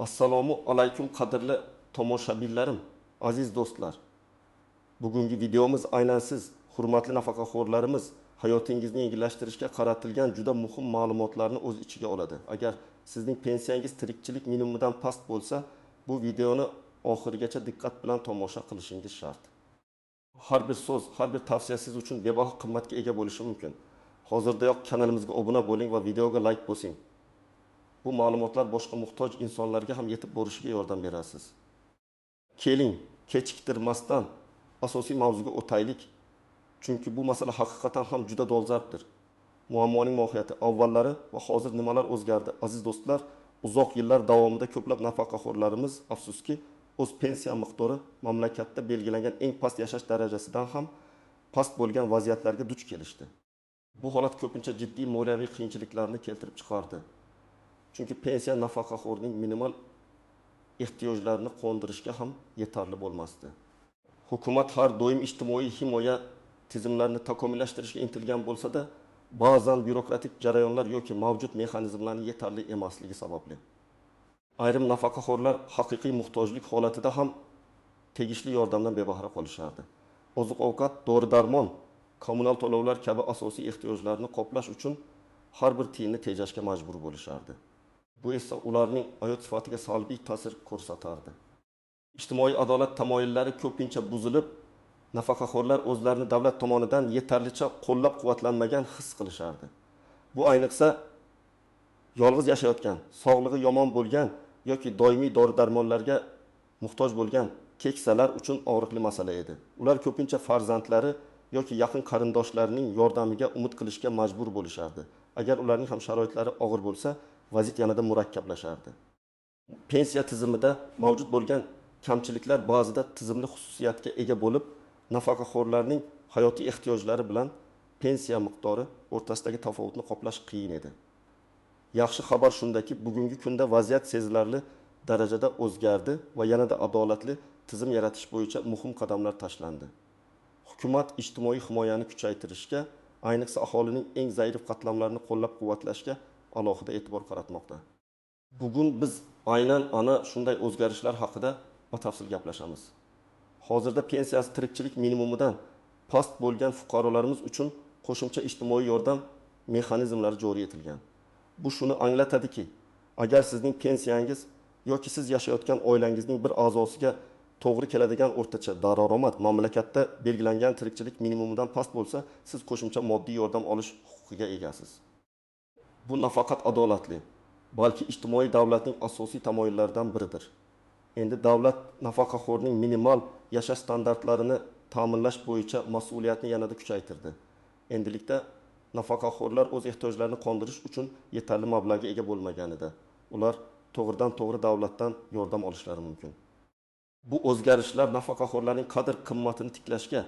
Assalomu alaykum qadrli tomoshabinlarim, aziz do'stlar. Bugungi videomiz aynan siz, hurmatli nafaqaxo'rlarimiz, hayotingizni yengillashtirishga qaratilgan juda muhim ma'lumotlarni o'z ichiga oladi. Agar sizning pensiyangiz tirikchilik minimumidan past bo'lsa, bu videoni oxirigacha diqqat bilan tomosha qilishingiz shart. Har bir so'z, har bir tavsiya siz uchun bebaho qimmatga ega bo'lishi mumkin. Hozirdayoq kanalimizga obuna bo'ling va videoga like bosing. Bu ma'lumotlar boshqa muhtoj insonlarga ham yetib borishiga yordam berasiz. Keling, kechiktirmasdan asosiy mavzuga o'taylik. Chunki bu masala haqiqatan ham juda dolzarbdir. Muammoning mohiyati avvallari va hozir nimalar o'zgardi? Aziz do'stlar, uzoq yillar davomida ko'plab nafaqaxo'rlarimiz afsuski o'z pensiya miqdori mamlakatda belgilangan eng past yashash darajasidan ham past bo'lgan vaziyatlarga duch kelishdi. Bu holat ko'pincha jiddiy moliyaviy qiyinchiliklarni keltirib chiqardi. Chunki pensiya nafaqaxo'rning minimal ehtiyojlarini qondirishga ham yetarli bo'lmasdi. Hukumat har doim ijtimoiy himoya tizimlarini takomillashtirishga intilgan bo'lsa-da, ba'zan byurokratik jarayonlar yoki mavjud mexanizmlarning yetarli emasligi sababli ayrim nafaqaxo'rlar haqiqiy muhtojlik holatida ham tegishli yordamdan bebahra qolishardi. Oziq-ovqat, dori-darmon, kommunal to'lovlar kabi asosiy ehtiyojlarni qoplash uchun har bir tiyinni tejashga majbur bo'lishardi. Bu esa ularning hayot sifatiga salbiy ta'sir ko'rsatardi. Ijtimoiy adolat tamoyillari ko'pincha buzilib, nafaqaxo'rlar o'zlarini davlat tomonidan yetarlicha qo'llab-quvvatlanmagan his qilishardi. Bu ayniqsa yolg'iz yashayotgan, sog'lig'i yomon bo'lgan yoki doimiy dori-darmonlarga muhtoj bo'lgan keksalar uchun og'riqli masala edi. Ular ko'pincha farzandlari yoki yaqin qarindoshlarining yordamiga umid qilishga majbur bo'lishardi. Agar ularning ham sharoitlari og'ir bo'lsa, vaziyat yanada murakkablashardi. Pensiya tizimida mavjud bo'lgan kamchiliklar ba'zida tizimli xususiyatga ega bo'lib, nafaqaxo'rlarning hayotiy ehtiyojlari bilan pensiya miqdori o'rtasidagi tafovutni qoplash qiyin edi. Yaxshi xabar shundaki, bugungi kunda vaziyat sezilarli darajada o'zgardi va yanada adolatli tizim yaratish bo'yicha muhim qadamlar tashlandi. Hukumat ijtimoiy himoyani kuchaytirishga, ayniqsa aholining eng zaif qatlamlarini qo'llab-quvvatlashga alohida e'tibor qaratmoqda. Bugun biz aynan ana shunday o'zgarishlar haqida batafsil gaplashamiz. Hozirda pensiyasi tirikchilik minimumidan past bo'lgan fuqarolarimiz uchun qo'shimcha ijtimoiy yordam mexanizmlari joriy etilgan. Bu shuni anglatadiki, agar sizning pensiyangiz yoki siz yashayotgan oilangizning bir a'zosiga to'g'ri keladigan o'rtacha daromad mamlakatda belgilangan tirikchilik minimumidan past bo'lsa, siz qo'shimcha moddiy yordam olish huquqiga egasiz. Bu nafaqat adolatli, balki ijtimoiy davlatning asosiy tamoyillaridan biridir. Endi davlat nafaqaxo'rning minimal yashash standartlarini ta'minlash bo'yicha mas'uliyatni yanada kuchaytirdi. Endilikda nafaqaxo'rlar o'z ehtiyojlarini qondirish uchun yetarli mablag'ga ega bo'lmaganida, ular to'g'ridan-to'g'ri davlatdan yordam olishlari mumkin. Bu o'zgarishlar nafaqaxo'rlarning qadr-qimmatini tiklashga,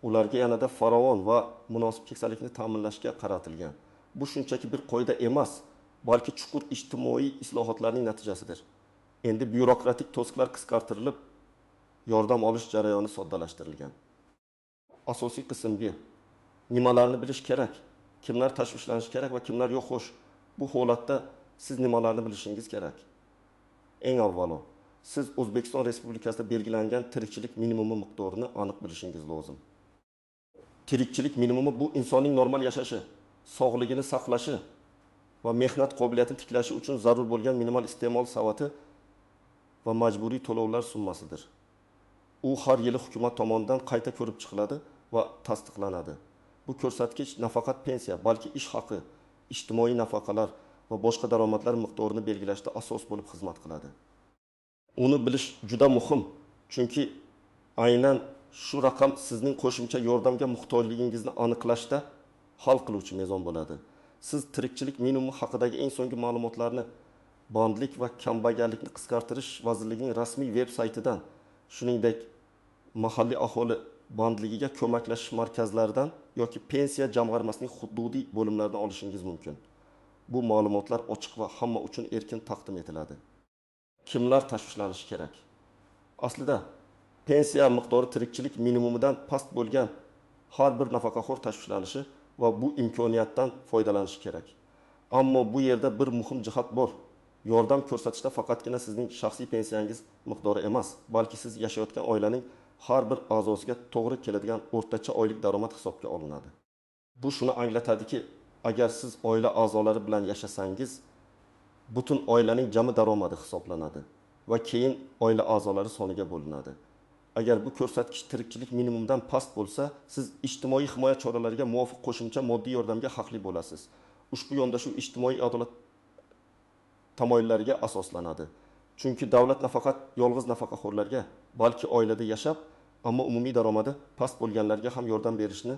ularga yanada farovon va munosib keksalikni ta'minlashga qaratilgan. Bu shunchaki bir qoida emas, balki chuqur ijtimoiy islohotlarning natijasidir. Endi byurokratik to'siqlar qisqartirilib, yordam olish jarayoni soddalashtirilgan. Asosiy qism 1. Nimalarni bilish kerak? Kimlar tashvishlanishi kerak va kimlar yo'q? Xo'sh, bu holatda siz nimalarni bilishingiz kerak? Eng avvalo, siz O'zbekiston Respublikasida belgilangan tirikchilik minimumi miqdorini aniq bilishingiz lozim. Tirikchilik minimumi bu insonning normal yashashi, sog'ligini saqlashi va mehnat qobiliyatini tiklashi uchun zarur bo'lgan minimal iste'mol savati va majburiy to'lovlar summasidir. U har yili hukumat tomonidan qayta ko'rib chiqiladi va tasdiqlanadi. Bu ko'rsatkich nafaqat pensiya, balki ish haqi, ijtimoiy nafaqalar va boshqa daromadlar miqdorini belgilashda asos bo'lib xizmat qiladi. Uni bilish juda muhim, chunki aynan shu raqam sizning qo'shimcha yordamga muhtojligingizni aniqlashda hal qiluvchi mezon bo'ladi. Siz tirikchilik minimumi haqidagi eng so'nggi ma'lumotlarni bandlik va kambag'allikni qisqartirish vazirligining rasmiy veb-saytidan, shuningdek mahalliy aholi bandligiga ko'maklashish markazlaridan yoki pensiya jamg'armasining hududiy bo'limlaridan olishingiz mumkin. Bu ma'lumotlar ochiq va hamma uchun erkin taqdim etiladi. Kimlar tashvishlanishi kerak? Aslida pensiya miqdori tirikchilik minimumidan past bo'lgan har bir nafaqaxo'r tashvishlanishi va bu imkoniyatdan foydalanishi kerak. Ammo bu yerda bir muhim jihat bor. yordam ko'rsatishda faqatgina sizning shaxsiy pensiyangiz miqdori emas, balki siz yashayotgan oilaning har bir a'zosiga to'g'ri keladigan o'rtacha oylik daromad hisobga olinadi. Bu shuni anglatadiki, agar siz oila a'zolari bilan yashasangiz, butun oilaning jami daromadi hisoblanadi va keyin oila a'zolari soniga bo'linadi. Agar bu ko'rsatkich tirikchilik minimumdan past bo'lsa, siz ijtimoiy himoya choralariga muvofiq qo'shimcha moddiy yordamga haqli bo'lasiz. Ushbu yondashuv ijtimoiy adolat tamoyillariga asoslanadi. Chunki davlat nafaqat yolg'iz nafaqaxo'rlarga, balki oilada yashab, ammo umumiy daromadi past bo'lganlarga ham yordam berishni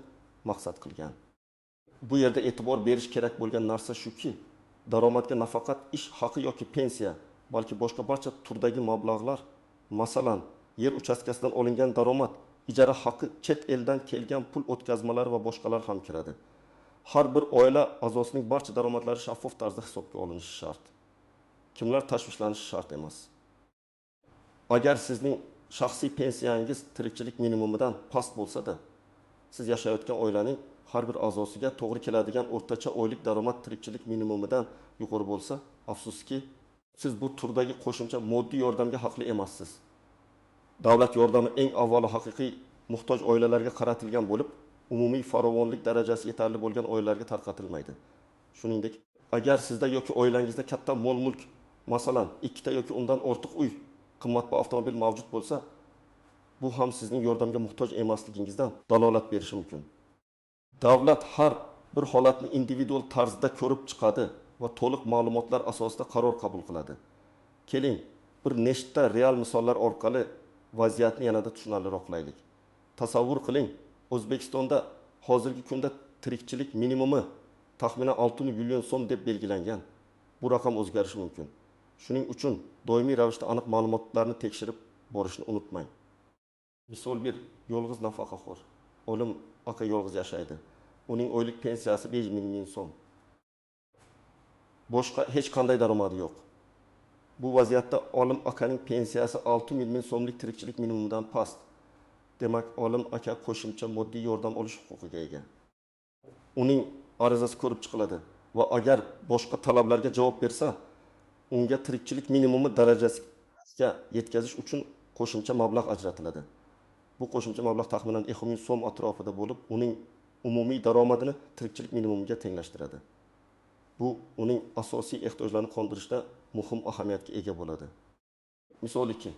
maqsad qilgan. Bu yerda e'tibor berish kerak bo'lgan narsa shuki, daromadga nafaqat ish haqi yoki pensiya, balki boshqa barcha turdagi mablag'lar, masalan, yer uchastkasidan olingan daromad, ijara haqi, chet eldan kelgan pul o'tkazmalari va boshqalar ham kiradi. Har bir oila a'zosining barcha daromadlari shaffof tarzda hisobga olinishi shart. Kimlar tashvishlanishi shart emas. Agar sizning shaxsiy pensiyangiz tirikchilik minimumidan past bo'lsa-da, siz yashayotgan oilaning har bir a'zosiga to'g'ri keladigan o'rtacha oylik daromad tirikchilik minimumidan yuqori bo'lsa, afsuski, siz bu turdagi qo'shimcha moddiy yordamga haqli emassiz. Davlat yordami eng avvalo haqiqiy muhtoj oilalarga qaratilgan bo'lib, umumiy farovonlik darajasi yetarli bo'lgan oilalarga tarqatilmaydi. Shuningdek, agar sizda yoki oilangizda katta mol-mulk, masalan, 2 ta yoki undan ortiq uy, qimmatbaho avtomobil mavjud bo'lsa, bu ham sizning yordamga muhtoj emasligingizdan dalolat berishi mumkin. Davlat har bir holatni individual tarzda ko'rib chiqadi va to'liq ma'lumotlar asosida qaror qabul qiladi. Keling, bir nechta real misollar orqali vaziyatni yanada tushunarliroqlaylik. Tasavvur qiling, O'zbekistonda hozirgi kunda tirikchilik minimumi taxminan 6 million so'm deb belgilangan. Bu raqam o'zgarishi mumkin. Shuning uchun doimiy ravishda aniq ma'lumotlarni tekshirib borishni unutmang. Misol bir yolg'iz nafaqaxo'r, o'lim aka yolg'iz yashaydi. Uning oylik pensiyasi 5 ming so'm. Boshqa hech qanday daromadi yo'q. Bu vaziyatda olim akaning pensiyasi 6 ming so'mlik tirikchilik minimumidan past. Demak, olim aka qo'shimcha moddiy yordam olish huquqiga ega. Uning arizasi ko'rib chiqiladi va agar boshqa talablarga javob bersa, unga tirikchilik minimumi darajasiga yetkazish uchun qo'shimcha mablag' ajratiladi. Bu qo'shimcha mablag' taxminan 2 ming so'm atrofida bo'lib, uning umumiy daromadini tirikchilik minimumiga tenglashtiradi. Bu uning asosiy ehtiyojlarini qondirishda muhim ahamiyatga ega bo'ladi. Misol 2.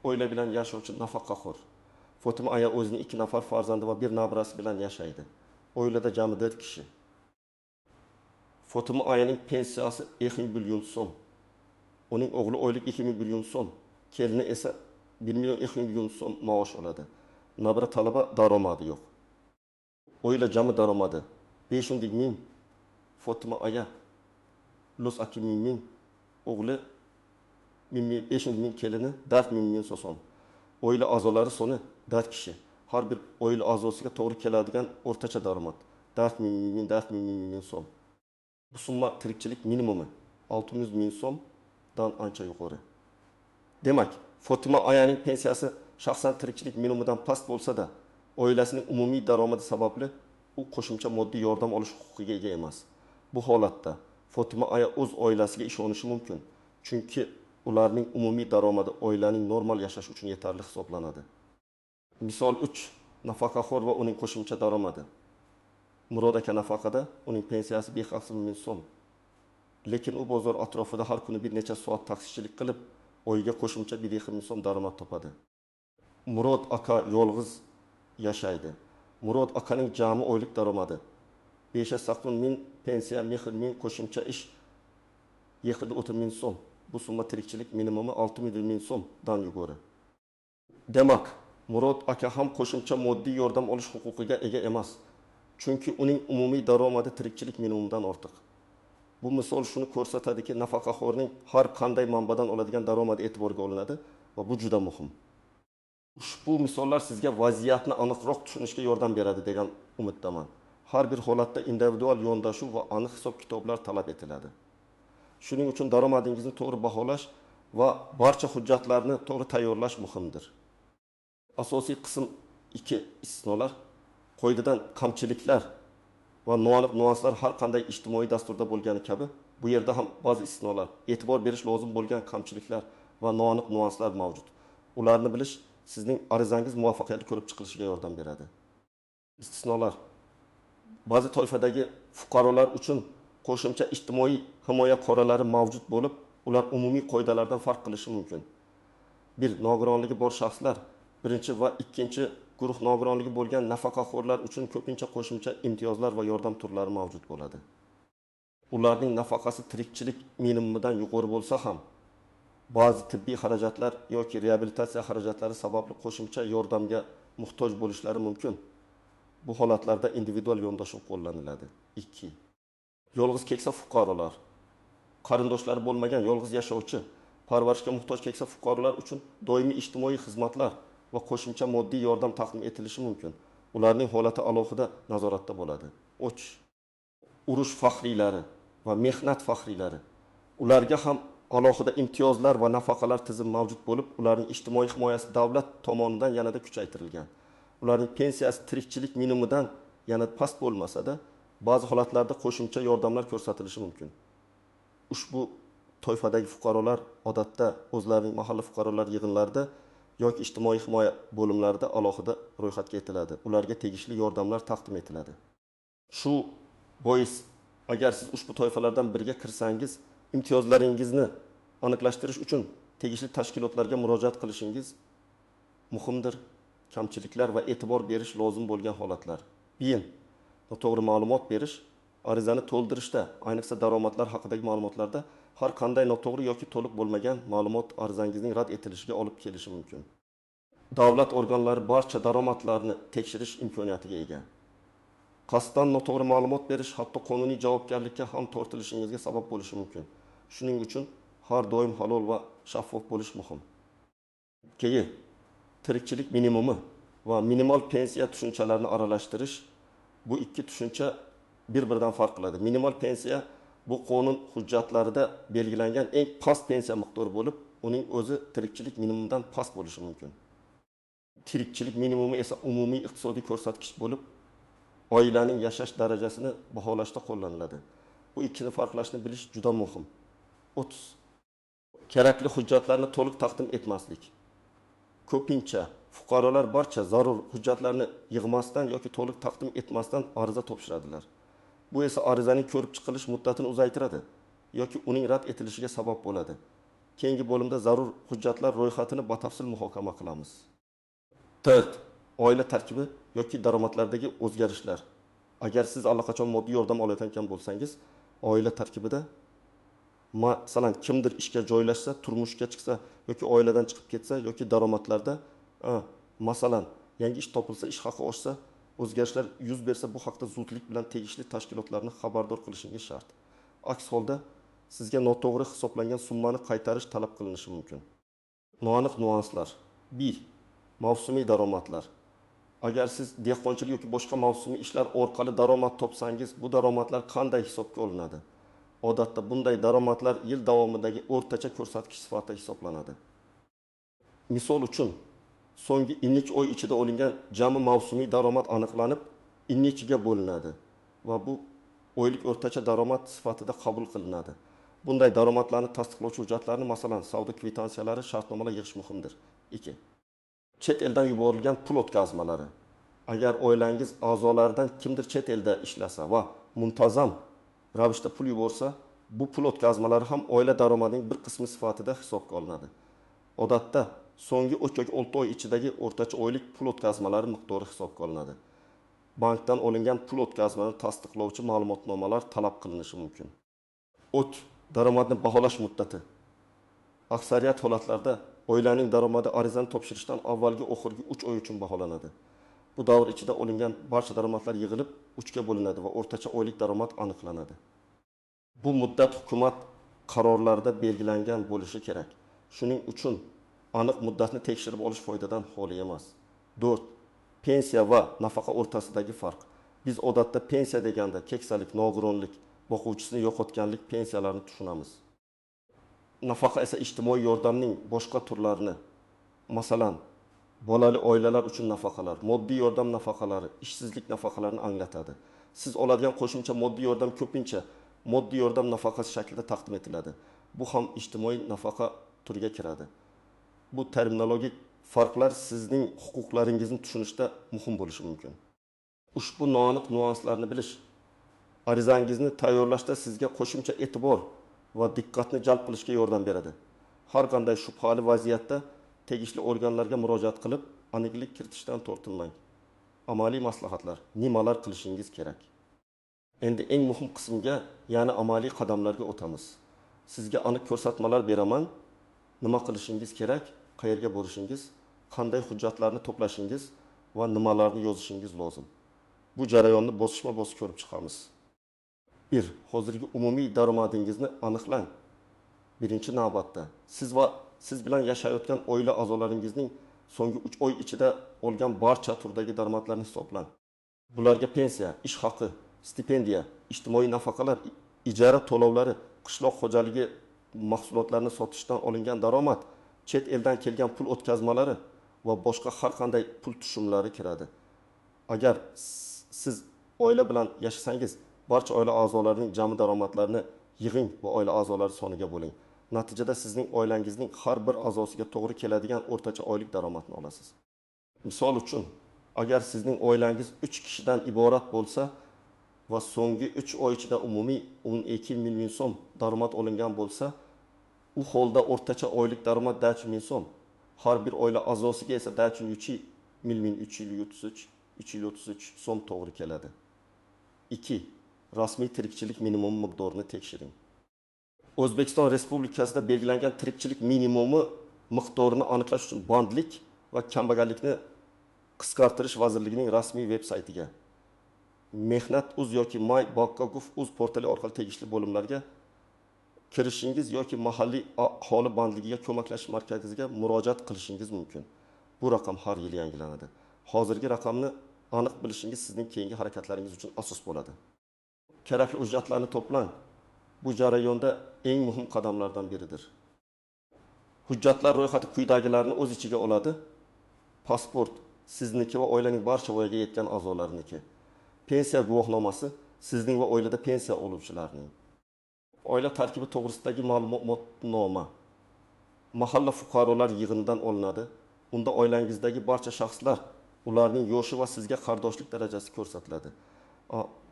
Oila bilan yashovchi nafaqaxo'r. Fotima aya o'zining 2 nafar farzandi va bir nabirasi bilan yashaydi. Oilada jami 4 kishi. Fotima ayaning pensiyasi 2 million so'm. Uning o'g'li oylik 2 million so'm, kelini esa 1 million so'm maosh oladi. Nabira talaba daromadi yo'q. Oila jami daromadi 500 ming. Fotima aya plus 2 ming, o'g'li 500 ming, kelini 4 million so'm. Oila a'zolari soni 4 kishi. Har bir oila a'zosiga to'g'ri keladigan o'rtacha daromad 4 million so'm. Bu summa tirikchilik minimumi 600 ming so'mdan ancha yuqori. Demak, Fotima ayaning pensiyasi shaxsan tirikchilik minimumidan past bo'lsa-da, oilasining umumiy daromadi sababli u qo'shimcha moddiy yordam olish huquqiga ega emas. Bu holatda Fotima aya o'z oilasiga ishonishi mumkin, chunki ularning umumiy daromadi oilaning normal yashash uchun yetarli hisoblanadi. Misol 3. Nafaqaxo'r va uning qo'shimcha daromadi. Murod aka nafaqada, uning pensiyasi 5 ming so'm. Lekin u bozor atrofida har kuni bir necha soat taksichilik qilib, oyiga qo'shimcha 1 ming so'm daromad topadi. Murod aka yolg'iz yashaydi. Murod akaning jami oylik daromadi 5 ming, pensiya, mehr ming, qo'shimcha ish 7 ming so'm. Bu summa tirikchilik minimumi 6 ming so'mdan yuqori. Demak, Murod aka ham qo'shimcha moddiy yordam olish huquqiga ega emas. Chunki uning umumiy daromadi tirikchilik minimumidan ortiq. Bu misol shuni ko'rsatadiki, nafaqaxo'rning har qanday manbadan oladigan daromadi e'tiborga olinadi va bu juda muhim. Ushbu misollar sizga vaziyatni aniqroq tushunishga yordam beradi degan umiddaman. Har bir holatda individual yondashuv va aniq hisob-kitoblar talab etiladi. Shuning uchun daromadingizni to'g'ri baholash va barcha hujjatlarni to'g'ri tayyorlash muhimdir. Asosiy qism 2 istisnolar, qoidadan kamchiliklar va noaniq nuanslar har qanday ijtimoiy dasturda bo'lgani kabi Bu yerda ham ba'zi istisnolar, e'tibor berish lozim bo'lgan kamchiliklar va noaniq nuanslar mavjud. Ularni bilish sizning arizangiz muvaffaqiyatli ko'rib chiqilishiga yordam beradi. Istisnolar. Ba'zi toifadagi fuqarolar uchun qo'shimcha ijtimoiy himoya choralari mavjud bo'lib, ular umumiy qoidalardan farq qilishi mumkin. Bir, nogironligi bor shaxslar, birinchi va ikkinchi guruh nogironligi bo'lgan nafaqaxo'rlar uchun ko'pincha qo'shimcha imtiyozlar va yordam turlari mavjud bo'ladi. Ularning nafaqasi tirikchilik minimumidan yuqori bo'lsa ham, ba'zi tibbiy xarajatlar yoki reabilitatsiya xarajatlari sababli qo'shimcha yordamga muhtoj bo'lishlari mumkin. Bu holatlarda individual yondashuv qo'llaniladi. 2. Yolg'iz keksa fuqarolar. Qarindoshlari bo'lmagan yolg'iz yashovchi, parvarishga muhtoj keksa fuqarolar uchun doimiy ijtimoiy xizmatlar va qo'shimcha moddiy yordam taqdim etilishi mumkin. Ularning holati alohida nazoratda bo'ladi. 3. Urush faxriylari va mehnat faxriylari. Ularga ham alohida imtiyozlar va nafaqalar tizimi mavjud bo'lib, ularning ijtimoiy himoyasi davlat tomonidan yanada kuchaytirilgan. Ularning pensiyasi tirikchilik minimumidan yana past bo'lmasa-da, ba'zi holatlarda qo'shimcha yordamlar ko'rsatilishi mumkin. Ushbu toifadagi fuqarolar odatda o'zlarining mahalla fuqarolar yig'inlarida yoki ijtimoiy himoya bo'limlarida alohida ro'yxatga etiladi. Ularga tegishli yordamlar taqdim etiladi. Shu bois agar siz ushbu toifalardan biriga kirsangiz, imtiyozlaringizni aniqlashtirish uchun tegishli tashkilotlarga murojaat qilishingiz muhimdir. Kamchiliklar va e'tibor berish lozim bo'lgan holatlar. Bir, noto'g'ri ma'lumot berish. Arizani to'ldirishda, ayniqsa daromadlar haqidagi ma'lumotlarda har qanday noto'g'ri yoki to'liq bo'lmagan ma'lumot arizangizning rad etilishiga olib kelishi mumkin. Davlat organlari barcha daromadlarni tekshirish imkoniyatiga ega. Qasddan noto'g'ri ma'lumot berish hatto qonuniy javobgarlikka ham tortilishingizga sabab bo'lishi mumkin. Shuning uchun har doim halol va shaffof bo'lish muhim. Keyin tirikchilik minimumi va minimal pensiya tushunchalarini aralashtirish. Bu ikki tushuncha bir-biridan farq qiladi. Minimal pensiya bu qonun hujjatlarida belgilangan eng past pensiya miqdori bo'lib, uning o'zi tirikchilik minimumidan past bo'lishi mumkin. Tirikchilik minimumi esa umumiy iqtisodiy ko'rsatkich bo'lib, oilaning yashash darajasini baholashda qo'llaniladi. Bu ikkini farqlashni bilish juda muhim. 30. Kerakli hujjatlarni to'liq taqdim etmaslik. Ko'pincha fuqarolar barcha zarur hujjatlarni yig'masdan yoki to'liq taqdim etmasdan ariza topshiradilar. Bu esa arizaning ko'rib chiqilish muddatini uzaytiradi yoki uning rad etilishiga sabab bo'ladi. Keyingi bo'limda zarur hujjatlar ro'yxatini batafsil muhokama qilamiz. 4. Oila tarkibi yoki daromadlardagi o'zgarishlar. Agar siz allaqachon moddiy yordam olayotgan bo'lsangiz, oila tarkibida masalan kimdir ishga joylashsa, turmushga chiqsa yoki oiladan chiqib ketsa yoki daromadlarda masalan yangi ish topilsa, ish haqi oshsa, o'zgarishlar yuz bersa, bu haqda zudlik bilan tegishli tashkilotlarni xabardor qilishingiz shart. Aks holda sizga noto'g'ri hisoblangan summani qaytarish talab qilinishi mumkin. Noaniq nuanslar. 1. Mavsumiy daromadlar. Agar siz dehqonchilik yoki boshqa mavsumiy ishlar orqali daromad topsangiz, bu daromadlar qanday hisobga olinadi? Odatda bunday daromadlar yil davomidagi o'rtacha ko'rsatkich sifatida hisoblanadi. Misol uchun, so'nggi innechi oy ichida olingan jami mavsumiy daromad aniqlanib, innechiga bo'linadi va bu oylik o'rtacha daromad sifatida qabul qilinadi. Bunday daromadlarni tasdiqlovchi hujjatlarni, masalan, savdo kvitansiyalari, shartnomalar yig'ish muhimdir. 2. Chet eldan yuborilgan pul o'tkazmalari. Agar oilangiz a'zolaridan kimdir chet elda ishlasa va muntazam ravishda pul yuborsa, bu pul o'tkazmalari ham oila daromadining bir qismi sifatida hisobga olinadi. Odatda so'nggi 3 yoki 6 oy ichidagi o'rtacha oylik pul o'tkazmalari miqdori hisobga olinadi. Bankdan olingan pul o'tkazmalarini tasdiqlovchi ma'lumotnomalar talab qilinishi mumkin. Daromadni baholash muddati. Aksariyat holatlarda oilaning daromadi arizani topshirishdan avvalgi oxirgi 3 oy uchun baholanadi. Bu davr ichida olingan barcha daromadlar yig'ilib 3 ga bo'linadi va o'rtacha oylik daromad aniqlanadi. Bu muddat hukumat qarorlarida belgilangan bo'lishi kerak. Shuning uchun aniq muddatni tekshirib olish foydadan xoli emas. 4. Pensiya va nafaqa o'rtasidagi farq. Biz odatda pensiya deganda keksalik, nogironlik, boquvchisini yo'qotganlik pensiyalarini tushunamiz. Nafaqa esa ijtimoiy yordamning boshqa turlarini, masalan, bolali oilalar uchun nafaqalar, moddiy yordam nafaqalari, ishsizlik nafaqalarini anglatadi. Siz oladigan qo'shimcha moddiy yordam ko'pincha moddiy yordam nafaqasi shaklida taqdim etiladi. Bu ham ijtimoiy nafaqa turiga kiradi. Bu terminologik farqlar sizning huquqlaringizni tushunishda muhim bo'lishi mumkin. Ushbu noaniq nuanslarni bilish arizangizni tayyorlashda sizga qo'shimcha e'tibor va diqqatni jalb qilishga yordam beradi. Har qanday shubhali vaziyatda tegishli organlarga murojaat qilib, aniqlik kiritishdan tortinmang. Amaliy maslahatlar, nimalar qilishingiz kerak? Endi eng muhim qismga, ya'ni amaliy qadamlarga o'tamiz. Sizga aniq ko'rsatmalar beraman. Nima qilishingiz kerak, qayerga borishingiz, qanday hujjatlarni to'plashingiz va nimalarni yozishingiz lozim. Bu jarayonni bosishma-bosib ko'rib chiqamiz. 1. Hozirgi umumiy daromadingizni aniqlang. Birinchi navbatda siz bilan yashayotgan oila a'zolaringizning so'nggi 3 oy ichida olgan barcha turdagi daromadlarni hisoblang. Bularga pensiya, ish haqi, stipendiya, ijtimoiy nafaqalar, ijara to'lovlari, qishloq xo'jaligi mahsulotlarini sotishdan olingan daromad, chet eldan kelgan pul o'tkazmalari va boshqa har qanday pul tushumlari kiradi. Agar siz oila bilan yashasangiz, barcha oila a'zolarining jami daromadlarini yig'ing va oila a'zolari soniga bo'ling. Natijada sizning oilangizning har bir a'zosiga to'g'ri keladigan o'rtacha oylik daromadni olasiz. Misol uchun, agar sizning oilangiz 3 kishidan iborat bo'lsa va so'nggi 3 oy ichida umumiy 12 million so'm daromad olingan bo'lsa, u holda o'rtacha oylik daromad 3 ming so'm. Har bir oila a'zosiga esa 333 so'm to'g'ri keladi. 2. Rasmiy tirikchilik minimum miqdorini tekshiring. O'zbekiston Respublikasida belgilangan tirikchilik minimumi miqdorini aniqlash uchun bandlik va kambag'allikni qisqartirish vazirligining rasmiy veb-saytiga, Mehnat.uz yoki My.Bakka.gov.uz portali orqali tegishli bo'limlarga kirishingiz yoki mahalliy aholi bandligiga ko'maklashish markaziga murojaat qilishingiz mumkin. Bu raqam har yili yangilanadi. Hozirgi raqamni aniq bilishingiz sizning keyingi harakatlaringiz uchun asos bo'ladi. Kerakli hujjatlarni to'plang. Bu jarayonda eng muhim qadamlardan biridir. Hujjatlar ro'yxati quyidagilarni o'z ichiga oladi. Pasport sizniki va oilaning barcha voyaga yetgan a'zolariniki. Pensiya guvohnomasi sizning va oilada pensiya oluvchilarning. Oila tarkibi to'g'risidagi ma'lumotnoma mahalla fuqarolar yig'inidan olinadi. Unda oilangizdagi barcha shaxslar, ularning yoshi va sizga qardoshlik darajasi ko'rsatiladi.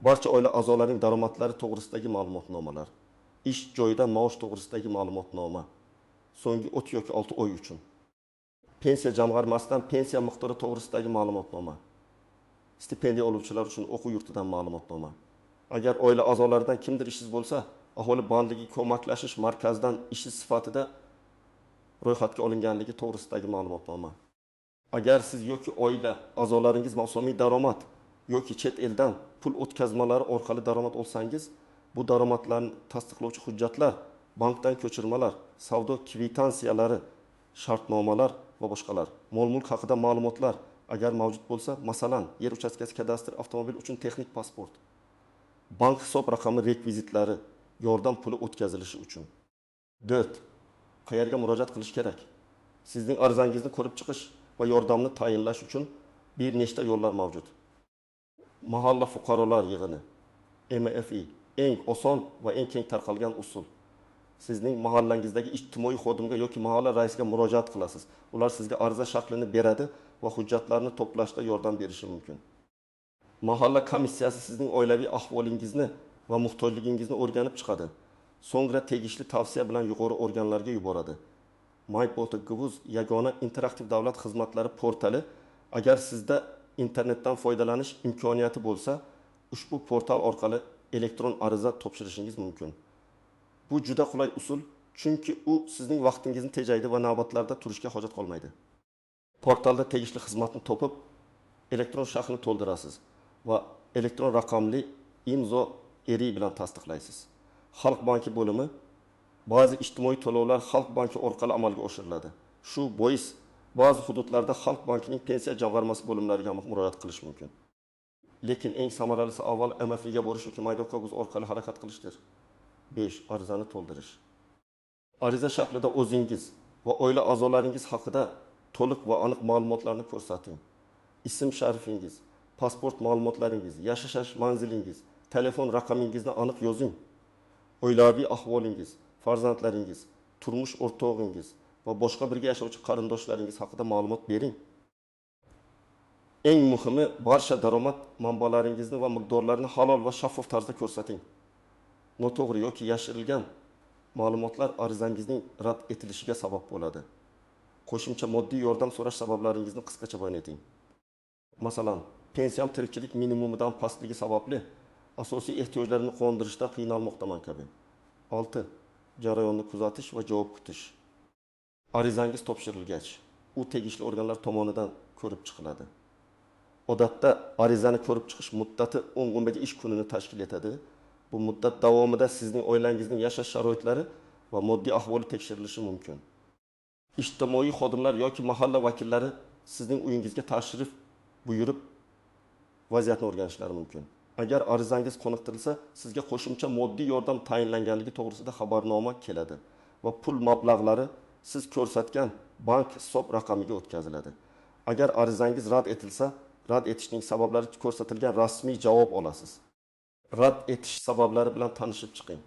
Barcha oila a'zolarining daromadlari to'g'risidagi ma'lumotnomalar, ish joyidan maosh to'g'risidagi ma'lumotnoma, so'nggi 3 yoki 6 oy uchun. Pensiya jamg'armasidan pensiya miqdori to'g'risidagi ma'lumotnoma. Stipendiya oluvchilar uchun o'quv yurtidan ma'lumotnoma. Agar oila a'zolaridan kimdir ishingiz bo'lsa, aholi bandligi ko'maklashish markazidan ishi sifatida ro'yxatga olinganligi to'g'risidagi ma'lumotnoma. Agar siz yoki oila a'zolaringiz mavsumiy daromad yoki chet eldan pul o'tkazmalari orqali daromad olsangiz, bu daromadlarni tasdiqlovchi hujjatlar, bankdan ko'chirmalar, savdo kvitansiyalari, shartnomalar va boshqalar, mol-mulk haqida ma'lumotlar agar mavjud bo'lsa, masalan, yer uchastkasi kadastr, avtomobil uchun texnik pasport, bank hisob raqami rekvizitlari, yordam puli o'tkazilishi uchun. 4. Qayerga murojaat qilish kerak? Sizning arizangizni ko'rib chiqish va yordamni tayinlash uchun bir nechta yo'llar mavjud. Mahalla fuqarolar yig'ini, MFI, eng oson va eng keng tarqalgan usul. Sizning mahallangizdagi ijtimoiy xodimga yoki mahalla raisiga murojaat qilasiz. Ular sizga ariza shaklini beradi va hujjatlarni to'plashda yordam berishi mumkin. Mahalla komissiyasi sizning oilaviy ahvolingizni va muhtojligingizni o'rganib chiqadi. So'ngra tegishli tavsiya bilan yuqori organlarga yuboradi. My.Bakka.gov.uz yagona interaktiv davlat xizmatlari portali. Agar sizda internetdan foydalanish imkoniyati bo'lsa, ushbu portal orqali elektron ariza topshirishingiz mumkin. Bu juda qulay usul, chunki u sizning vaqtingizni tejaydi va navbatlarda turishga hojat qolmaydi. Portalda tegishli xizmatni topib, elektron shaxsni to'ldirasiz va elektron raqamli imzo eri bilan tasdiqlaysiz. Xalq banki bo'limi ba'zi ijtimoiy to'lovlar Xalq banki orqali amalga oshiriladi. Shu bois ba'zi hududlarda Xalq bankining pensiya jamg'armasi bo'limlariga murojaat qilish mumkin. Lekin eng samaralisi avval MFI ga borish yoki My.Bakka.gov orqali harakat qilishdir. 5. Arizani to'ldirish. Ariza shaklida o'zingiz va oila a'zolaringiz haqida to'liq va aniq ma'lumotlarni ko'rsating. Ism-sharifingiz, pasport ma'lumotlaringiz, yashash manzilingiz, telefon raqamingizni aniq yozing. oilaviy ahvolingiz, farzandlaringiz, turmush o'rtog'ingiz va boshqa birga yashovchi qarindoshlaringiz haqida ma'lumot bering. Eng muhimi, barcha daromad manbalaringizni va miqdorlarini halol va shaffof tarzda ko'rsating. Noto'g'ri yoki yashirilgan ma'lumotlar arizangizning rad etilishiga sabab bo'ladi. Qo'shimcha moddiy yordam so'rash sabablaringizni qisqacha bayon eting. Masalan, pensiyam tirikchilik minimumidan pastligi sababli asosiy ehtiyojlarimni qondirishda qiynalmoqdaman kabi. 6. Jarayonni kuzatish va javob kutish. Arizangiz topshirilgach, u tegishli organlar tomonidan ko'rib chiqiladi. Odatda arizani ko'rib chiqish muddati 10-15 ish kunini tashkil etadi. Bu muddat davomida sizning oilangizning yashash sharoitlari va moddiy ahvoli tekshirilishi mumkin. Ijtimoiy xodimlar yoki mahalla vakillari sizning uyingizga tashrif buyurib vaziyatni o'rganishlari mumkin. Agar arizangiz qoniqtirilsa, sizga qo'shimcha moddiy yordam tayinlanganligi to'g'risida xabarnoma keladi va pul mablag'lari siz ko'rsatgan bank hisob raqamiga o'tkaziladi. Agar arizangiz rad etilsa, rad etishning sabablari ko'rsatilgan rasmiy javob olasiz. Rad etish sabablari bilan tanishib chiqing.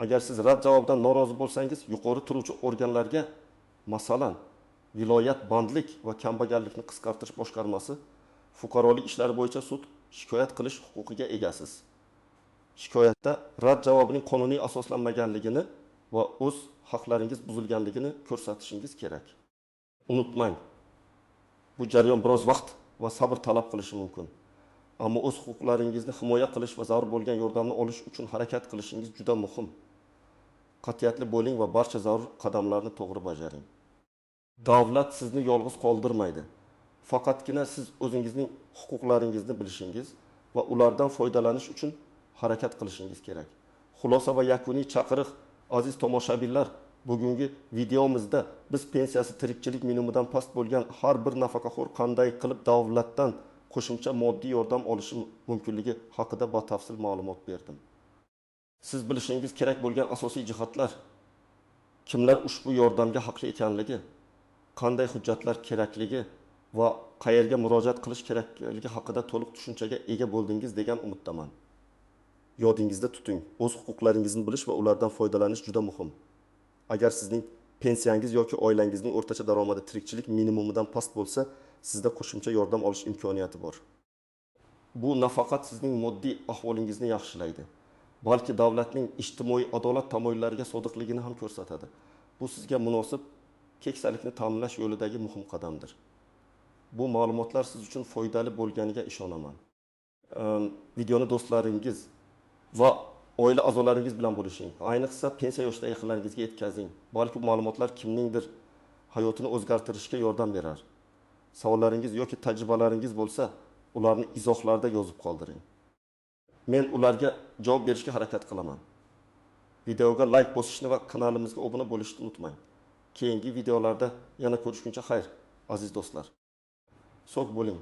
Agar siz rad javobidan norozi bo'lsangiz, yuqori turuvchi organlarga, masalan, viloyat bandlik va kambag'allikni qisqartirish boshqarmasi, fuqarolik ishlari bo'yicha sud shikoyat qilish huquqiga egasiz. Shikoyatda rad javobining qonuniy asoslanmaganligini va o'z haqlaringiz buzilganligini ko'rsatishingiz kerak. Unutmang, bu jarayon biroz vaqt va sabr talab qilishi mumkin. Ammo o'z huquqlaringizni himoya qilish va zarur bo'lgan yordamni olish uchun harakat qilishingiz juda muhim. Qat'iyatli bo'ling va barcha zarur qadamlarni to'g'ri bajaring. Davlat sizni yolg'iz qoldirmaydi. Faqatgina siz o'zingizning huquqlaringizni bilishingiz va ulardan foydalanish uchun harakat qilishingiz kerak. Xulosa va yakuniy chaqiriq, aziz tomoshabinlar, bugungi videomizda biz pensiyasi tirikchilik minimumidan past bo'lgan har bir nafaqaxo'r qanday qilib davlatdan qo'shimcha moddiy yordam olishi mumkinligi haqida batafsil ma'lumot berdim. Siz bilishingiz kerak bo'lgan asosiy jihatlar, kimlar ushbu yordamga haqli ekanligi, qanday hujjatlar kerakligi va qayerga murojaat qilish kerakligi haqida to'liq tushunchaga ega bo'ldingiz degan umiddaman. Yodingizda tuting, o'z huquqlaringizni bilish va ulardan foydalanish juda muhim. Agar sizning pensiyangiz yoki oilangizning o'rtacha daromadi tirikchilik minimumidan past bo'lsa, sizda qo'shimcha yordam olish imkoniyati bor. Bu nafaqat sizning moddiy ahvolingizni yaxshilaydi, balki davlatning ijtimoiy adolat tamoyillariga sodiqligini ham ko'rsatadi. Bu sizga munosib keksalikni ta'minlash yo'lidagi muhim qadamdir. Bu ma'lumotlar siz uchun foydali bo'lganiga ishonaman. Videoni do'stlaringiz va oila a'zolaringiz bilan bo'lishing. Ayniqsa pensiya yoshidagi yaqinlaringizga yetkazing. Balki bu ma'lumotlar kimningdir hayotini o'zgartirishga yordam berar. Savollaringiz yoki tajribalaringiz bo'lsa, ularni izohlarda yozib qoldiring. Men ularga javob berishga harakat qilaman. Videoga like bosishni va kanalimizga obuna bo'lishni unutmang. Keyingi videolarda yana ko'rishguncha xayr, aziz do'stlar. Sog' bo'ling.